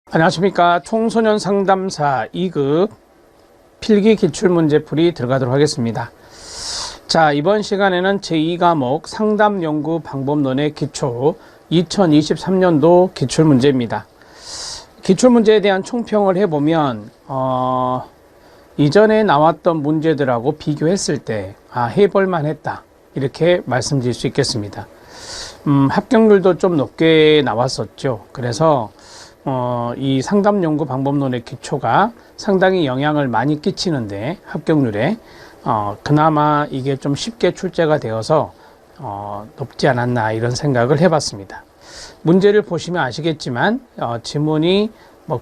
안녕하십니까. 청소년 상담사 2급 필기 기출문제풀이 들어가도록 하겠습니다. 자, 이번 시간에는 제2과목 상담연구 방법론의 기초 2023년도 기출문제입니다. 기출문제에 대한 총평을 해보면 이전에 나왔던 문제들하고 비교했을 때 해볼만 했다, 이렇게 말씀드릴 수 있겠습니다. 합격률도 좀 높게 나왔었죠. 그래서 이 상담연구 방법론의 기초가 상당히 영향을 많이 끼치는데 합격률에 그나마 이게 좀 쉽게 출제가 되어서 높지 않았나, 이런 생각을 해봤습니다. 문제를 보시면 아시겠지만 지문이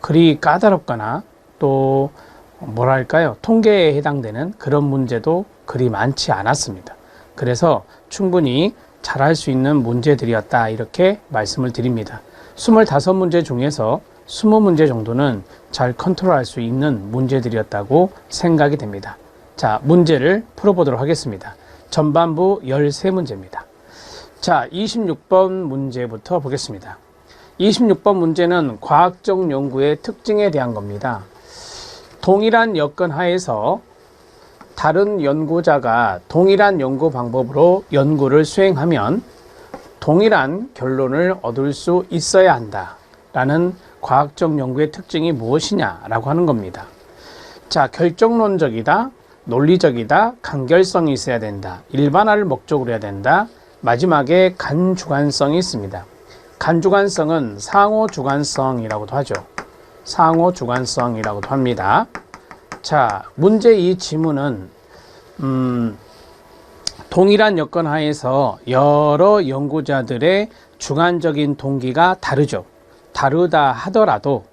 그리 까다롭거나 또 뭐랄까요, 통계에 해당되는 그런 문제도 그리 많지 않았습니다. 그래서 충분히 잘할 수 있는 문제들이었다, 이렇게 말씀을 드립니다. 25문제 중에서 20문제 정도는 잘 컨트롤할 수 있는 문제들이었다고 생각이 됩니다. 자, 문제를 풀어보도록 하겠습니다. 전반부 13문제입니다. 자, 26번 문제부터 보겠습니다. 26번 문제는 과학적 연구의 특징에 대한 겁니다. 동일한 여건 하에서 다른 연구자가 동일한 연구 방법으로 연구를 수행하면 동일한 결론을 얻을 수 있어야 한다 라는 과학적 연구의 특징이 무엇이냐라고 하는 겁니다. 자, 결정론적이다, 논리적이다, 간결성이 있어야 된다, 일반화를 목적으로 해야 된다, 마지막에 간주관성이 있습니다. 간주관성은 상호주관성이라고도 하죠. 상호주관성이라고도 합니다. 자, 문제 이 지문은 동일한 여건 하에서 여러 연구자들의 주관적인 동기가 다르죠. 다르다 하더라도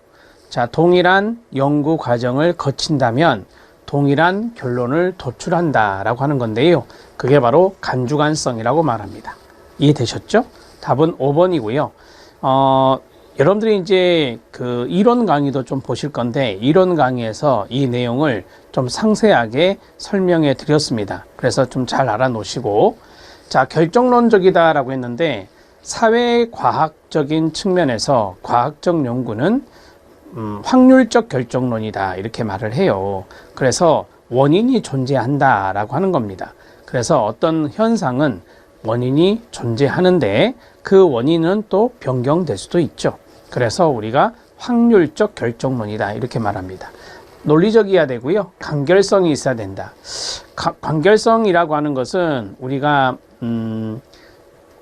자, 동일한 연구 과정을 거친다면 동일한 결론을 도출한다 라고 하는 건데요. 그게 바로 간주관성이라고 말합니다. 이해되셨죠? 답은 5번이고요. 여러분들이 이제 그 이론 강의도 좀 보실 건데, 이론 강의에서 이 내용을 좀 상세하게 설명해 드렸습니다. 그래서 좀 잘 알아놓으시고, 자, 결정론적이다 라고 했는데, 사회과학적인 측면에서 과학적 연구는 확률적 결정론이다, 이렇게 말을 해요. 그래서 원인이 존재한다 라고 하는 겁니다. 그래서 어떤 현상은 원인이 존재하는데 그 원인은 또 변경될 수도 있죠. 그래서 우리가 확률적 결정론이다, 이렇게 말합니다. 논리적이어야 되고요. 간결성이 있어야 된다. 간결성이라고 하는 것은 우리가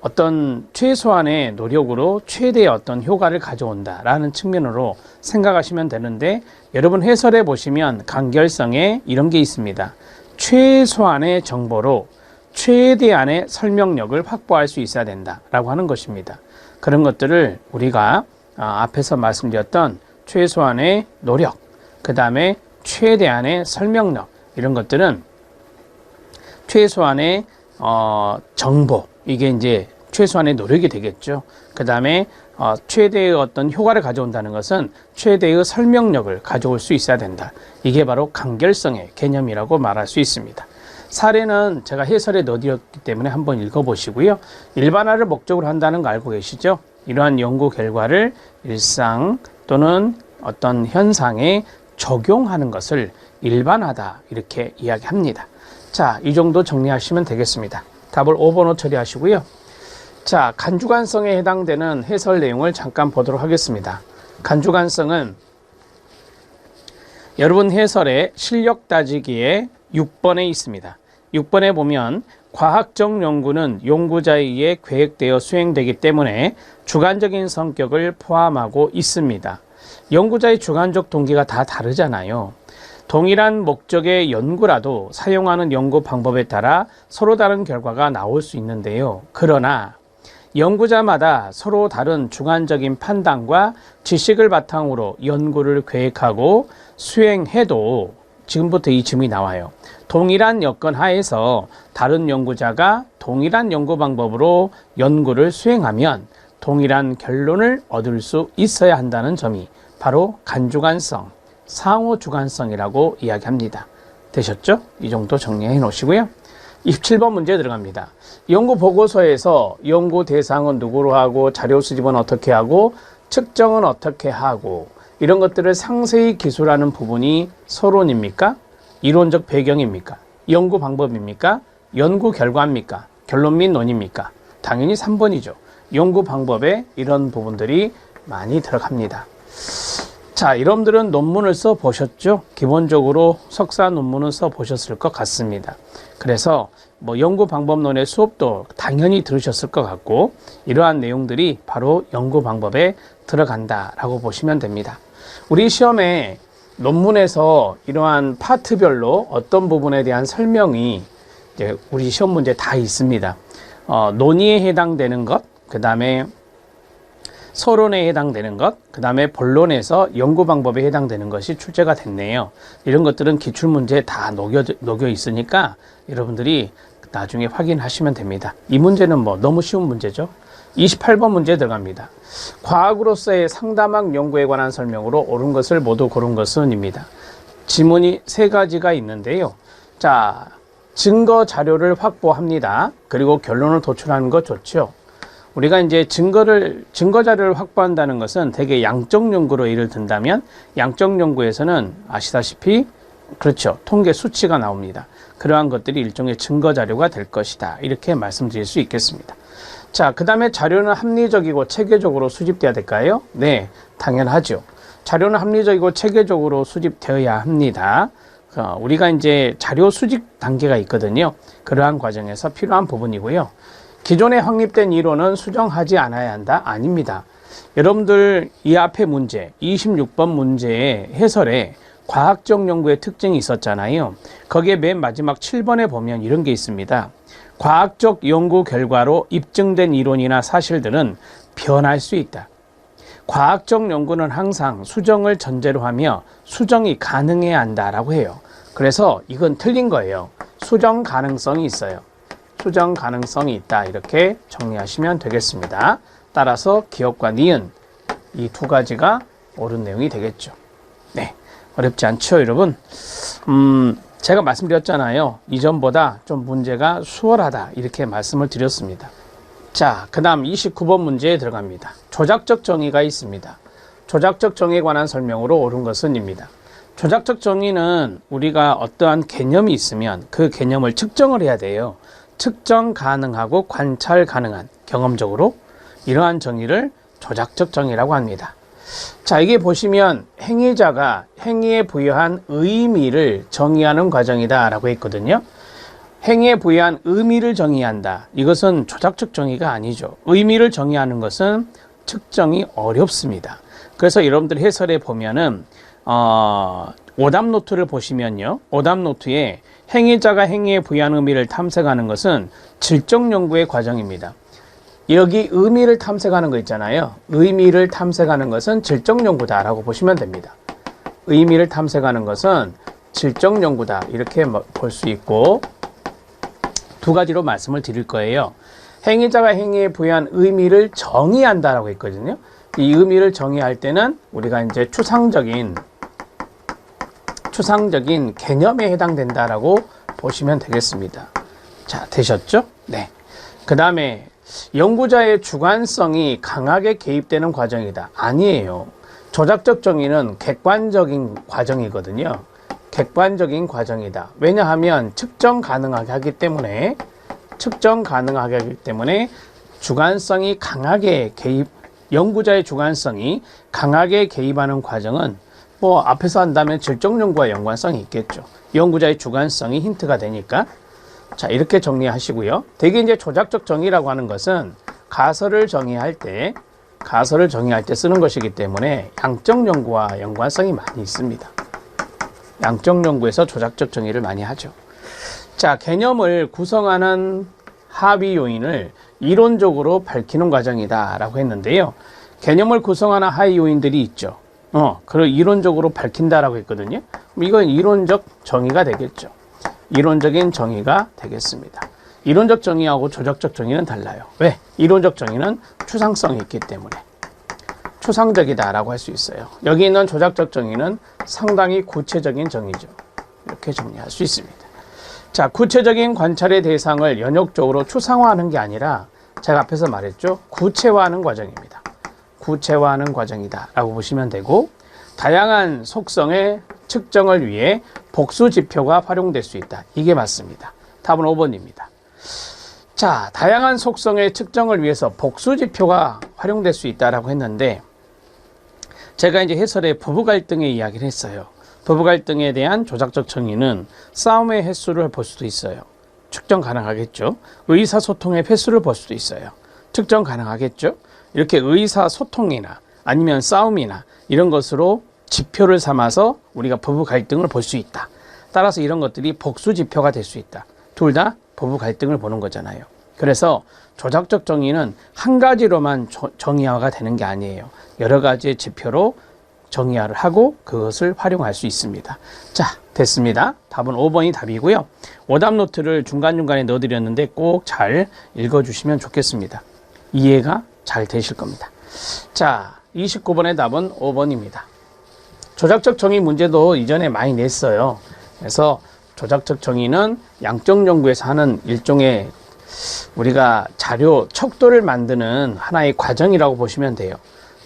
어떤 최소한의 노력으로 최대의 어떤 효과를 가져온다라는 측면으로 생각하시면 되는데, 여러분 해설해 보시면 간결성에 이런 게 있습니다. 최소한의 정보로 최대한의 설명력을 확보할 수 있어야 된다라고 하는 것입니다. 그런 것들을 우리가 앞에서 말씀드렸던 최소한의 노력, 그 다음에 최대한의 설명력, 이런 것들은 최소한의 정보, 이게 이제 최소한의 노력이 되겠죠. 그 다음에 최대의 어떤 효과를 가져온다는 것은 최대의 설명력을 가져올 수 있어야 된다. 이게 바로 간결성의 개념이라고 말할 수 있습니다. 사례는 제가 해설에 넣어드렸기 때문에 한번 읽어보시고요. 일반화를 목적으로 한다는 거 알고 계시죠? 이러한 연구 결과를 일상 또는 어떤 현상에 적용하는 것을 일반화다, 이렇게 이야기합니다. 자, 이 정도 정리하시면 되겠습니다. 답을 5번으로 처리하시고요. 자, 간주관성에 해당되는 해설 내용을 잠깐 보도록 하겠습니다. 간주관성은 여러분 해설의 실력 따지기에 6번에 있습니다. 6번에 보면 과학적 연구는 연구자에 의해 계획되어 수행되기 때문에 주관적인 성격을 포함하고 있습니다. 연구자의 주관적 동기가 다 다르잖아요. 동일한 목적의 연구라도 사용하는 연구 방법에 따라 서로 다른 결과가 나올 수 있는데요. 그러나 연구자마다 서로 다른 주관적인 판단과 지식을 바탕으로 연구를 계획하고 수행해도, 지금부터 이 질문이 나와요. 동일한 여건 하에서 다른 연구자가 동일한 연구 방법으로 연구를 수행하면 동일한 결론을 얻을 수 있어야 한다는 점이 바로 간주관성, 상호주관성이라고 이야기합니다. 되셨죠? 이 정도 정리해 놓으시고요. 27번 문제 들어갑니다. 연구 보고서에서 연구 대상은 누구로 하고 자료 수집은 어떻게 하고 측정은 어떻게 하고 이런 것들을 상세히 기술하는 부분이 서론입니까? 이론적 배경입니까? 연구 방법입니까? 연구 결과입니까? 결론 및 논의입니까? 당연히 3번이죠. 연구 방법에 이런 부분들이 많이 들어갑니다. 자, 여러분들은 논문을 써 보셨죠? 기본적으로 석사 논문은 써 보셨을 것 같습니다. 그래서 뭐 연구 방법론의 수업도 당연히 들으셨을 것 같고, 이러한 내용들이 바로 연구 방법에 들어간다라고 보시면 됩니다. 우리 시험에 논문에서 이러한 파트별로 어떤 부분에 대한 설명이 이제 우리 시험 문제 다 있습니다. 논의에 해당되는 것, 그 다음에 서론에 해당되는 것, 그 다음에 본론에서 연구 방법에 해당되는 것이 출제가 됐네요. 이런 것들은 기출문제에 다 녹여 있으니까 여러분들이 나중에 확인하시면 됩니다. 이 문제는 뭐 너무 쉬운 문제죠. 28번 문제 들어갑니다. 과학으로서의 상담학 연구에 관한 설명으로 옳은 것을 모두 고른 것은 입니다. 지문이 3가지가 있는데요. 자, 증거 자료를 확보합니다. 그리고 결론을 도출하는 것 좋죠. 우리가 이제 증거 자료를 확보한다는 것은 대개 양적 연구로 예를 든다면, 양적 연구에서는 아시다시피 그렇죠, 통계 수치가 나옵니다. 그러한 것들이 일종의 증거 자료가 될 것이다, 이렇게 말씀드릴 수 있겠습니다. 자, 그 다음에 자료는 합리적이고 체계적으로 수집돼야 될까요? 네, 당연하죠. 자료는 합리적이고 체계적으로 수집되어야 합니다. 우리가 이제 자료 수집 단계가 있거든요. 그러한 과정에서 필요한 부분이고요. 기존에 확립된 이론은 수정하지 않아야 한다? 아닙니다. 여러분들 이 앞에 문제, 26번 문제의 해설에 과학적 연구의 특징이 있었잖아요. 거기에 맨 마지막 7번에 보면 이런 게 있습니다. 과학적 연구 결과로 입증된 이론이나 사실들은 변할 수 있다. 과학적 연구는 항상 수정을 전제로 하며 수정이 가능해야 한다라고 해요. 그래서 이건 틀린 거예요. 수정 가능성이 있어요. 수정 가능성이 있다, 이렇게 정리하시면 되겠습니다. 따라서 기억과 니은, 이 2가지가 옳은 내용이 되겠죠. 네, 어렵지 않죠, 여러분? 제가 말씀드렸잖아요. 이전보다 좀 문제가 수월하다, 이렇게 말씀을 드렸습니다. 자, 그 다음 29번 문제에 들어갑니다. 조작적 정의가 있습니다. 조작적 정의에 관한 설명으로 옳은 것은 입니다. 조작적 정의는 우리가 어떠한 개념이 있으면 그 개념을 측정을 해야 돼요. 측정 가능하고 관찰 가능한, 경험적으로 이러한 정의를 조작적 정의라고 합니다. 자, 이게 보시면 행위자가 행위에 부여한 의미를 정의하는 과정이다 라고 했거든요. 행위에 부여한 의미를 정의한다. 이것은 조작적 정의가 아니죠. 의미를 정의하는 것은 측정이 어렵습니다. 그래서 여러분들 해설에 보면은 오답 노트를 보시면요, 오답 노트에 행위자가 행위에 부여한 의미를 탐색하는 것은 질적 연구의 과정입니다. 여기 의미를 탐색하는 거 있잖아요. 의미를 탐색하는 것은 질적 연구다라고 보시면 됩니다. 의미를 탐색하는 것은 질적 연구다, 이렇게 볼 수 있고, 2가지로 말씀을 드릴 거예요. 행위자가 행위에 부여한 의미를 정의한다라고 했거든요. 이 의미를 정의할 때는 우리가 이제 추상적인 개념에 해당된다라고 보시면 되겠습니다. 자, 되셨죠? 네. 그 다음에 연구자의 주관성이 강하게 개입되는 과정이다. 아니에요. 조작적 정의는 객관적인 과정이거든요. 객관적인 과정이다. 왜냐하면 측정 가능하게 하기 때문에 주관성이 강하게 연구자의 주관성이 강하게 개입하는 과정은 뭐 앞에서 한다면 질적 연구와 연관성이 있겠죠. 연구자의 주관성이 힌트가 되니까. 자, 이렇게 정리하시고요. 대개 이제 조작적 정의라고 하는 것은 가설을 정의할 때 쓰는 것이기 때문에 양적 연구와 연관성이 많이 있습니다. 양적 연구에서 조작적 정의를 많이 하죠. 자, 개념을 구성하는 하위 요인을 이론적으로 밝히는 과정이다 라고 했는데요. 개념을 구성하는 하위 요인들이 있죠. 그걸 이론적으로 밝힌다라고 했거든요. 이건 이론적 정의가 되겠죠. 이론적인 정의가 되겠습니다. 이론적 정의하고 조작적 정의는 달라요. 왜? 이론적 정의는 추상성이 있기 때문에 추상적이다라고 할 수 있어요. 여기 있는 조작적 정의는 상당히 구체적인 정의죠. 이렇게 정리할 수 있습니다. 자, 구체적인 관찰의 대상을 연역적으로 추상화하는 게 아니라 제가 앞에서 말했죠. 구체화하는 과정입니다. 구체화하는 과정이다 라고 보시면 되고, 다양한 속성의 측정을 위해 복수 지표가 활용될 수 있다. 이게 맞습니다. 답은 5번입니다. 자, 다양한 속성의 측정을 위해서 복수 지표가 활용될 수 있다라고 했는데, 제가 이제 해설에 부부 갈등의 이야기를 했어요. 부부 갈등에 대한 조작적 정의는 싸움의 횟수를 볼 수도 있어요. 측정 가능하겠죠. 의사소통의 횟수를 볼 수도 있어요. 측정 가능하겠죠. 이렇게 의사소통이나 아니면 싸움이나 이런 것으로 지표를 삼아서 우리가 부부 갈등을 볼 수 있다. 따라서 이런 것들이 복수 지표가 될 수 있다. 둘 다 부부 갈등을 보는 거잖아요. 그래서 조작적 정의는 한 가지로만 정의화가 되는 게 아니에요. 여러 가지의 지표로 정의화를 하고 그것을 활용할 수 있습니다. 자, 됐습니다. 답은 5번이 답이고요. 오답 노트를 중간중간에 넣어드렸는데 꼭 잘 읽어주시면 좋겠습니다. 이해가 잘 되실 겁니다. 자, 29번의 답은 5번입니다. 조작적 정의 문제도 이전에 많이 냈어요. 그래서 조작적 정의는 양적 연구에서 하는 일종의 우리가 자료, 척도를 만드는 하나의 과정이라고 보시면 돼요.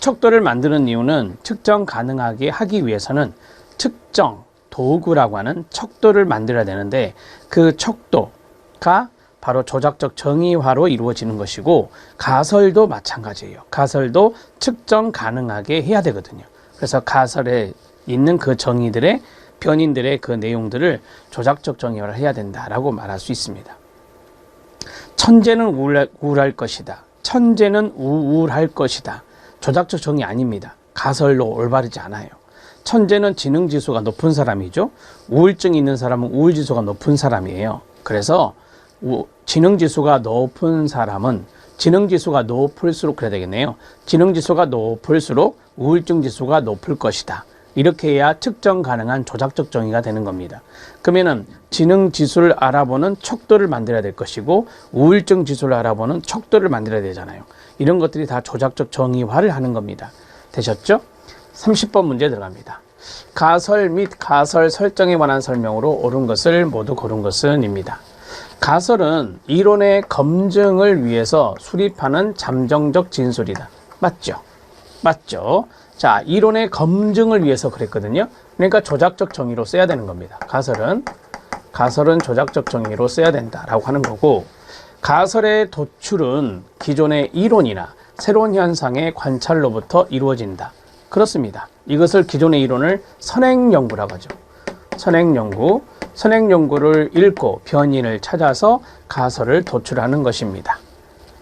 척도를 만드는 이유는 측정 가능하게 하기 위해서는 측정 도구라고 하는 척도를 만들어야 되는데, 그 척도가 바로 조작적 정의화로 이루어지는 것이고, 가설도 마찬가지예요. 가설도 측정 가능하게 해야 되거든요. 그래서 가설에 있는 그 정의들의 변인들의 그 내용들을 조작적 정의화를 해야 된다라고 말할 수 있습니다. 천재는 우울할 것이다. 천재는 우울할 것이다. 조작적 정의 아닙니다. 가설로 올바르지 않아요. 천재는 지능지수가 높은 사람이죠. 우울증이 있는 사람은 우울지수가 높은 사람이에요. 그래서 지능지수가 높은 사람은 지능지수가 높을수록 그래야 되겠네요. 지능지수가 높을수록 우울증지수가 높을 것이다. 이렇게 해야 측정 가능한 조작적 정의가 되는 겁니다. 그러면은 지능지수를 알아보는 척도를 만들어야 될 것이고, 우울증 지수를 알아보는 척도를 만들어야 되잖아요. 이런 것들이 다 조작적 정의화를 하는 겁니다. 되셨죠? 30번 문제 들어갑니다. 가설 및 가설 설정에 관한 설명으로 옳은 것을 모두 고른 것은입니다. 가설은 이론의 검증을 위해서 수립하는 잠정적 진술이다. 맞죠? 맞죠? 자, 이론의 검증을 위해서 그랬거든요. 그러니까 조작적 정의로 써야 되는 겁니다. 가설은 조작적 정의로 써야 된다라고 하는 거고, 가설의 도출은 기존의 이론이나 새로운 현상의 관찰로부터 이루어진다. 그렇습니다. 이것을 기존의 이론을 선행연구라고 하죠. 선행연구를 읽고 변인을 찾아서 가설을 도출하는 것입니다.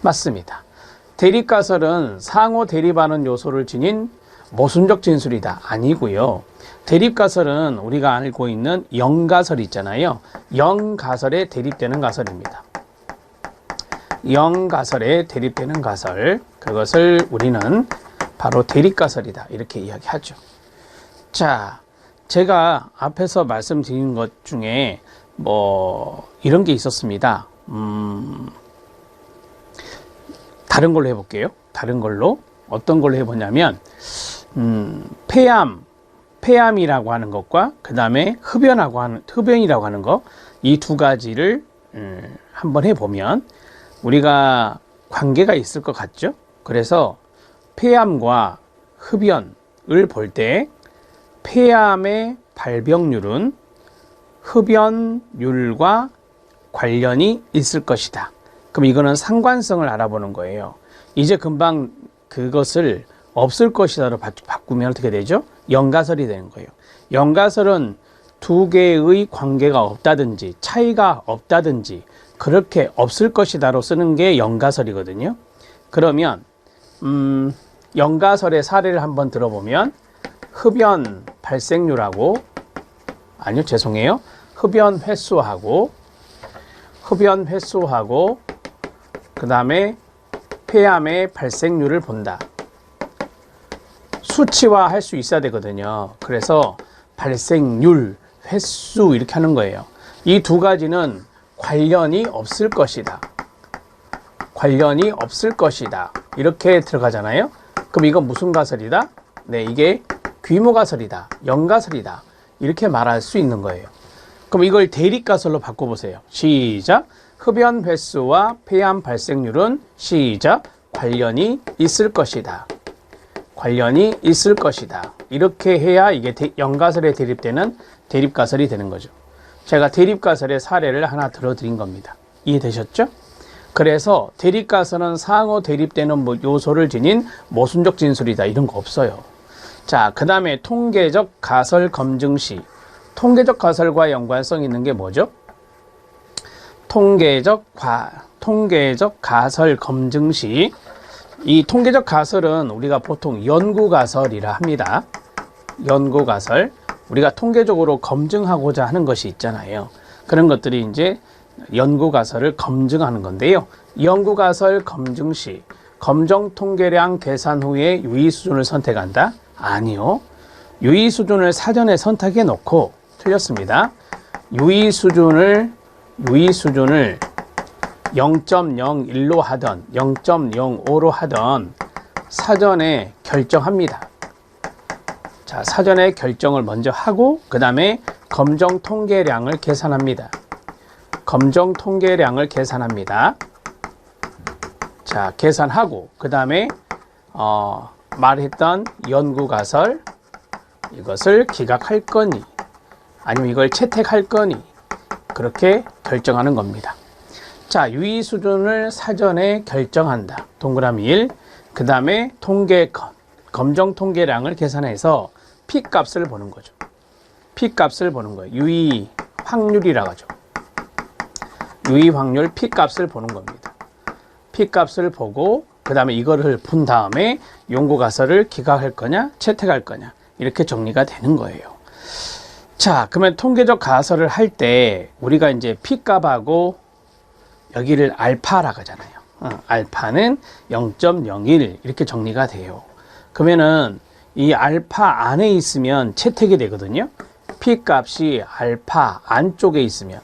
맞습니다. 대립가설은 상호 대립하는 요소를 지닌 모순적 진술이다. 아니고요. 대립가설은 우리가 알고 있는 영가설 있잖아요. 영가설에 대립되는 가설입니다. 영가설에 대립되는 가설, 그것을 우리는 바로 대립가설이다. 이렇게 이야기하죠. 자, 제가 앞에서 말씀드린 것 중에 이런 게 있었습니다. 다른 걸로 해볼게요. 다른 걸로. 어떤 걸로 해보냐면, 폐암이라고 하는 것과 그 다음에 흡연이라고 하는 것, 이 두 가지를 한번 해보면 우리가 관계가 있을 것 같죠? 그래서 폐암과 흡연을 볼 때 폐암의 발병률은 흡연율과 관련이 있을 것이다. 그럼 이거는 상관성을 알아보는 거예요. 이제 금방 그것을 없을 것이다로 바꾸면 어떻게 되죠? 영가설이 되는 거예요. 영가설은 두 개의 관계가 없다든지 차이가 없다든지 그렇게 없을 것이다로 쓰는 게 영가설이거든요. 그러면 영가설의 사례를 한번 들어보면 흡연 발생률하고 흡연 횟수하고 그 다음에 폐암의 발생률을 본다. 수치화 할 수 있어야 되거든요. 그래서 발생률, 횟수 이렇게 하는 거예요. 이 두 가지는 관련이 없을 것이다. 이렇게 들어가잖아요. 그럼 이건 무슨 가설이다? 네, 이게 귀모가설이다. 영가설이다. 이렇게 말할 수 있는 거예요. 그럼 이걸 대립가설로 바꿔보세요. 시작. 흡연 횟수와 폐암 발생률은 시작. 관련이 있을 것이다. 관련이 있을 것이다. 이렇게 해야 이게 연가설에 대립되는 대립가설이 되는 거죠. 제가 대립가설의 사례를 하나 들어드린 겁니다. 이해되셨죠? 그래서 대립가설은 상호 대립되는 요소를 지닌 모순적 진술이다. 이런 거 없어요. 자, 그 다음에 통계적 가설 검증 시. 통계적 가설과 연관성 있는 게 뭐죠? 통계적 가설 검증 시. 이 통계적 가설은 우리가 보통 연구가설이라 합니다. 연구가설. 우리가 통계적으로 검증하고자 하는 것이 있잖아요. 그런 것들이 이제 연구가설을 검증하는 건데요. 연구가설 검증 시 검정 통계량 계산 후에 유의 수준을 선택한다? 아니요. 유의 수준을 사전에 선택해 놓고 틀렸습니다. 유의 수준을 0.01로 하던 0.05로 하던 사전에 결정합니다. 자, 사전에 결정을 먼저 하고 그 다음에 검정 통계량을 계산합니다. 검정 통계량을 계산합니다. 자, 계산하고 그 다음에 말했던 연구가설 이것을 기각할 거니 아니면 이걸 채택할 거니 그렇게 결정하는 겁니다. 자, 유의 수준을 사전에 결정한다. 동그라미 1. 그 다음에 검정 통계량을 계산해서 P값을 보는 거죠. P값을 보는 거예요. 유의 확률이라고 하죠. 유의 확률 P값을 보는 겁니다. P값을 보고 그 다음에 이거를 푼 다음에 연구가설을 기각할 거냐 채택할 거냐 이렇게 정리가 되는 거예요. 자, 그러면 통계적 가설을 할 때 우리가 이제 P값하고 여기를 알파라고 하잖아요. 알파는 0.01 이렇게 정리가 돼요. 그러면은 이 알파 안에 있으면 채택이 되거든요. P값이 알파 안쪽에 있으면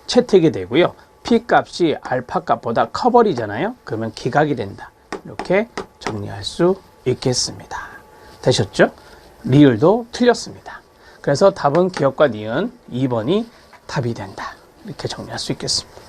채택이 되고요. P값이 알파 값보다 커버리잖아요. 그러면 기각이 된다. 이렇게 정리할 수 있겠습니다. 되셨죠? 리을도 틀렸습니다. 그래서 답은 기억과 니은 2번이 답이 된다. 이렇게 정리할 수 있겠습니다.